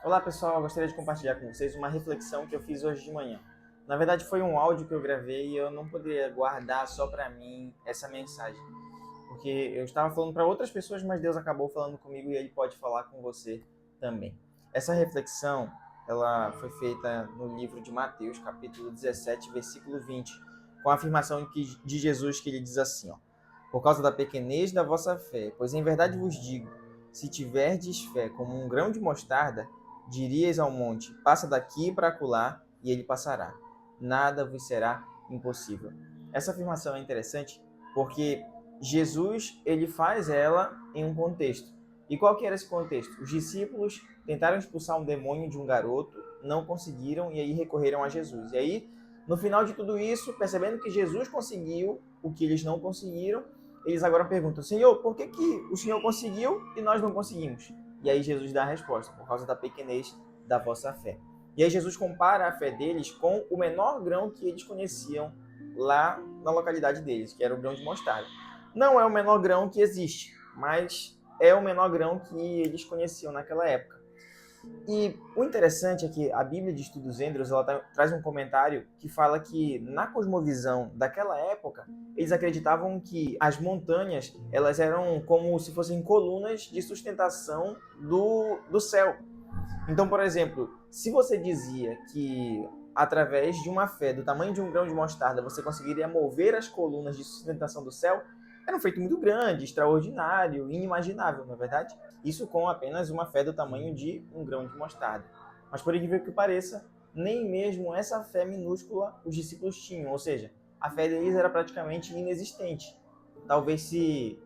Olá pessoal, eu gostaria de compartilhar com vocês uma reflexão que eu fiz hoje de manhã. Na verdade foi um áudio que eu gravei e eu não poderia guardar só para mim essa mensagem, porque eu estava falando para outras pessoas, mas Deus acabou falando comigo e Ele pode falar com você também. Essa reflexão, ela foi feita no livro de Mateus, capítulo 17, versículo 20, com a afirmação de Jesus que ele diz assim, ó: por causa da pequenez da vossa fé, pois em verdade vos digo, se tiverdes fé como um grão de mostarda, dirias ao monte, passa daqui para acolá, e ele passará. Nada vos será impossível. Essa afirmação é interessante porque Jesus ele faz ela em um contexto. E qual que era esse contexto? Os discípulos tentaram expulsar um demônio de um garoto, não conseguiram e aí recorreram a Jesus. E aí, no final de tudo isso, percebendo que Jesus conseguiu o que eles não conseguiram, eles agora perguntam: Senhor, por que o Senhor conseguiu e nós não conseguimos? E aí Jesus dá a resposta: por causa da pequenez da vossa fé. E aí Jesus compara a fé deles com o menor grão que eles conheciam lá na localidade deles, que era o grão de mostarda. Não é o menor grão que existe, mas é o menor grão que eles conheciam naquela época. E o interessante é que a Bíblia de Estudos Endros traz um comentário que fala que na cosmovisão daquela época eles acreditavam que as montanhas elas eram como se fossem colunas de sustentação do céu. Então, por exemplo, se você dizia que através de uma fé do tamanho de um grão de mostarda você conseguiria mover as colunas de sustentação do céu, era um feito muito grande, extraordinário, inimaginável, na verdade. Isso com apenas uma fé do tamanho de um grão de mostarda. Mas por incrível que pareça, nem mesmo essa fé minúscula os discípulos tinham, ou seja, a fé deles era praticamente inexistente. Talvez se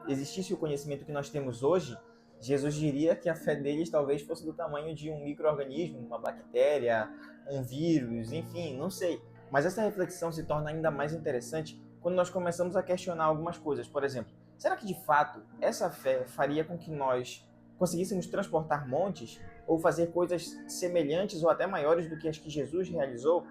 existisse o conhecimento que nós temos hoje, Jesus diria que a fé deles talvez fosse do tamanho de um micro-organismo, uma bactéria, um vírus, enfim, não sei. Mas essa reflexão se torna ainda mais interessante quando nós começamos a questionar algumas coisas. Por exemplo, será que de fato essa fé faria com que nós conseguíssemos transportar montes ou fazer coisas semelhantes ou até maiores do que as que Jesus realizou?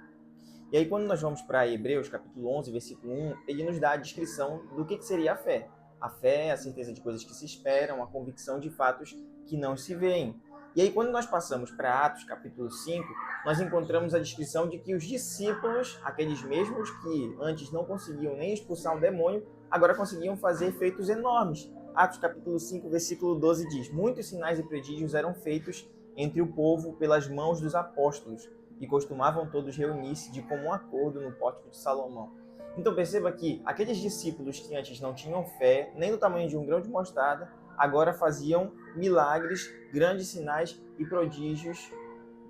E aí, quando nós vamos para Hebreus, capítulo 11, versículo 1, ele nos dá a descrição do que seria a fé. A fé é a certeza de coisas que se esperam, a convicção de fatos que não se veem. E aí, quando nós passamos para Atos, capítulo 5, nós encontramos a descrição de que os discípulos, aqueles mesmos que antes não conseguiam nem expulsar um demônio, agora conseguiam fazer feitos enormes. Atos, capítulo 5, versículo 12 diz: muitos sinais e prodígios eram feitos entre o povo pelas mãos dos apóstolos, e costumavam todos reunir-se de comum acordo no pórtico de Salomão. Então perceba que aqueles discípulos que antes não tinham fé, nem do tamanho de um grão de mostarda, agora faziam milagres, grandes sinais e prodígios,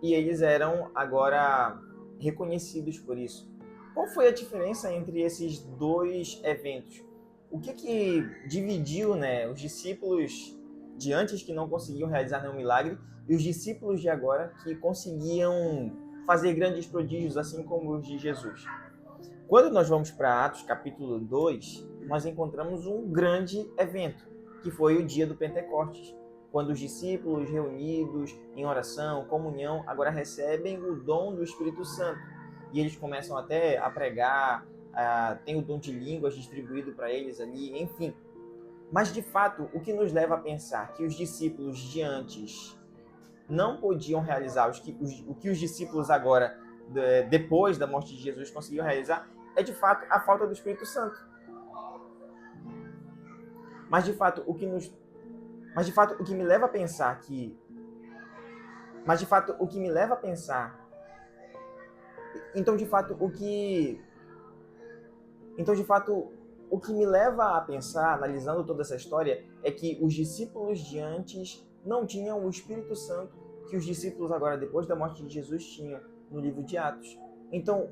e eles eram agora reconhecidos por isso. Qual foi a diferença entre esses dois eventos? O que dividiu, né, os discípulos de antes que não conseguiam realizar nenhum milagre e os discípulos de agora que conseguiam fazer grandes prodígios, assim como os de Jesus? Quando nós vamos para Atos capítulo 2, nós encontramos um grande evento, que foi o dia do Pentecostes, quando os discípulos reunidos em oração, comunhão, agora recebem o dom do Espírito Santo. E eles começam até a pregar, tem o dom de línguas distribuído para eles ali, enfim. Mas, de fato, o que nos leva a pensar que os discípulos de antes não podiam realizar o que os discípulos agora, depois da morte de Jesus, conseguiam realizar, é de fato a falta do Espírito Santo. Mas de fato o que nos, mas de fato o que me leva a pensar que, mas de fato o que me leva a pensar, então de fato o que, então de fato o que me leva a pensar, analisando toda essa história, é que os discípulos de antes não tinham o Espírito Santo que os discípulos agora, depois da morte de Jesus, tinham no livro de Atos. Então,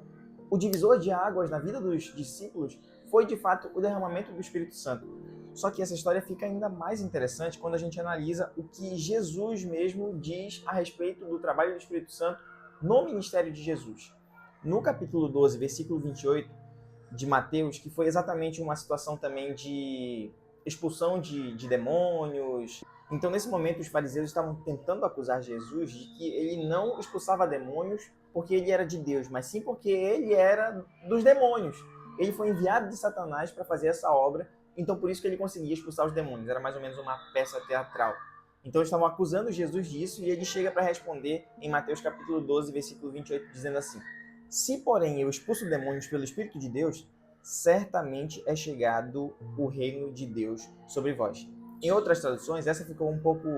o divisor de águas na vida dos discípulos foi, de fato, o derramamento do Espírito Santo. Só que essa história fica ainda mais interessante quando a gente analisa o que Jesus mesmo diz a respeito do trabalho do Espírito Santo no ministério de Jesus. No capítulo 12, versículo 28, de Mateus, que foi exatamente uma situação também de expulsão de demônios. Então, nesse momento, os fariseus estavam tentando acusar Jesus de que ele não expulsava demônios porque ele era de Deus, mas sim porque ele era dos demônios. Ele foi enviado de Satanás para fazer essa obra, então por isso que ele conseguia expulsar os demônios. Era mais ou menos uma peça teatral. Então estavam acusando Jesus disso e ele chega para responder em Mateus capítulo 12, versículo 28, dizendo assim: Se, porém, eu expulso demônios pelo Espírito de Deus, certamente é chegado o reino de Deus sobre vós. Em outras traduções, essa ficou um pouco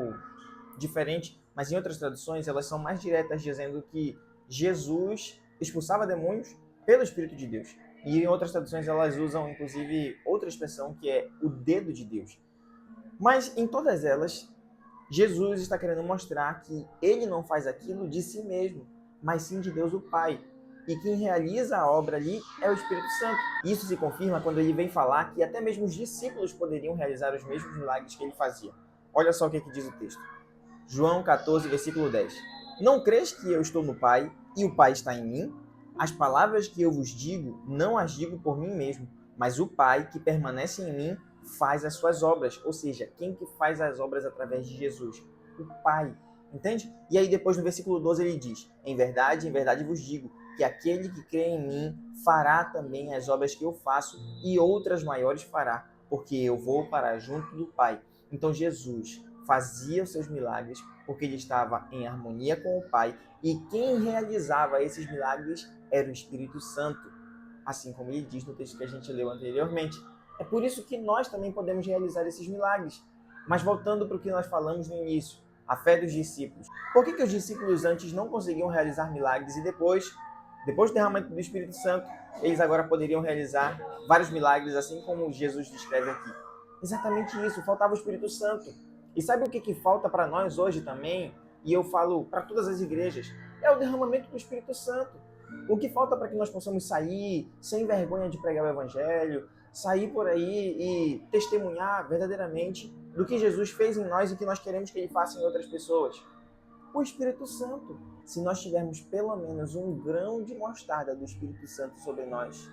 diferente, mas em outras traduções elas são mais diretas, dizendo que Jesus expulsava demônios pelo Espírito de Deus. E em outras traduções elas usam, inclusive, outra expressão que é o dedo de Deus. Mas em todas elas, Jesus está querendo mostrar que ele não faz aquilo de si mesmo, mas sim de Deus o Pai. E quem realiza a obra ali é o Espírito Santo. Isso se confirma quando ele vem falar que até mesmo os discípulos poderiam realizar os mesmos milagres que ele fazia. Olha só o que diz o texto. João 14, versículo 10. Não crês que eu estou no Pai e o Pai está em mim? As palavras que eu vos digo, não as digo por mim mesmo, mas o Pai que permanece em mim faz as suas obras. Ou seja, quem que faz as obras através de Jesus? O Pai. Entende? E aí depois no versículo 12 ele diz: em verdade vos digo, que aquele que crê em mim fará também as obras que eu faço e outras maiores fará, porque eu vou para junto do Pai. Então Jesus fazia os seus milagres porque ele estava em harmonia com o Pai, e quem realizava esses milagres era o Espírito Santo, assim como ele diz no texto que a gente leu anteriormente. É por isso que nós também podemos realizar esses milagres. Mas voltando para o que nós falamos no início, a fé dos discípulos. Por que os discípulos antes não conseguiam realizar milagres e depois do derramamento do Espírito Santo, eles agora poderiam realizar vários milagres, assim como Jesus descreve aqui? Exatamente isso, faltava o Espírito Santo. E sabe o que falta para nós hoje também? E eu falo para todas as igrejas, é o derramamento do Espírito Santo. O que falta para que nós possamos sair sem vergonha de pregar o Evangelho, sair por aí e testemunhar verdadeiramente do que Jesus fez em nós e que nós queremos que Ele faça em outras pessoas? O Espírito Santo. Se nós tivermos pelo menos um grão de mostarda do Espírito Santo sobre nós,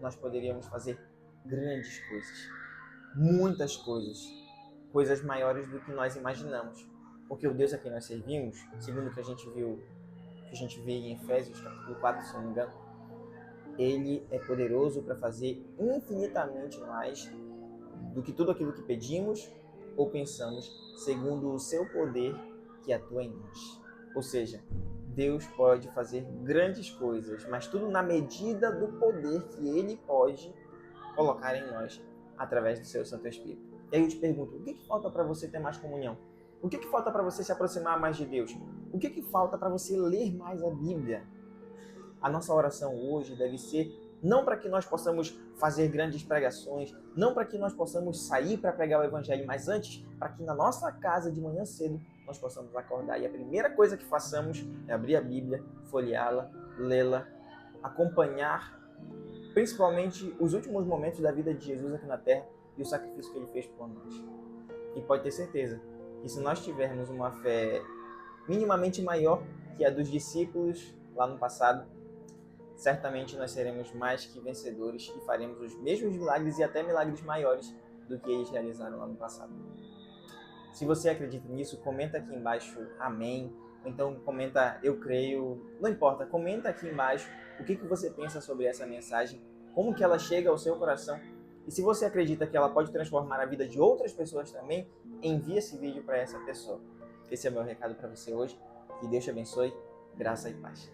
nós poderíamos fazer grandes coisas, muitas coisas, coisas maiores do que nós imaginamos. Porque o Deus a quem nós servimos, segundo o que a gente vê em Efésios capítulo 4, se não me engano, ele é poderoso para fazer infinitamente mais do que tudo aquilo que pedimos ou pensamos, segundo o seu poder que atua em nós. Ou seja, Deus pode fazer grandes coisas, mas tudo na medida do poder que ele pode colocar em nós através do seu Santo Espírito. E aí eu te pergunto, o que falta para você ter mais comunhão? O que falta para você se aproximar mais de Deus? O que falta para você ler mais a Bíblia? A nossa oração hoje deve ser não para que nós possamos fazer grandes pregações, não para que nós possamos sair para pregar o Evangelho, mas antes, para que na nossa casa de manhã cedo nós possamos acordar e a primeira coisa que façamos é abrir a Bíblia, folheá-la, lê-la, acompanhar principalmente os últimos momentos da vida de Jesus aqui na Terra e o sacrifício que ele fez por nós. E pode ter certeza que se nós tivermos uma fé minimamente maior que a dos discípulos lá no passado, certamente nós seremos mais que vencedores e faremos os mesmos milagres e até milagres maiores do que eles realizaram lá no passado. Se você acredita nisso, comenta aqui embaixo amém, ou então comenta eu creio, não importa, comenta aqui embaixo o que você pensa sobre essa mensagem, como que ela chega ao seu coração, e se você acredita que ela pode transformar a vida de outras pessoas também, envie esse vídeo para essa pessoa. Esse é o meu recado para você hoje, que Deus te abençoe, graça e paz.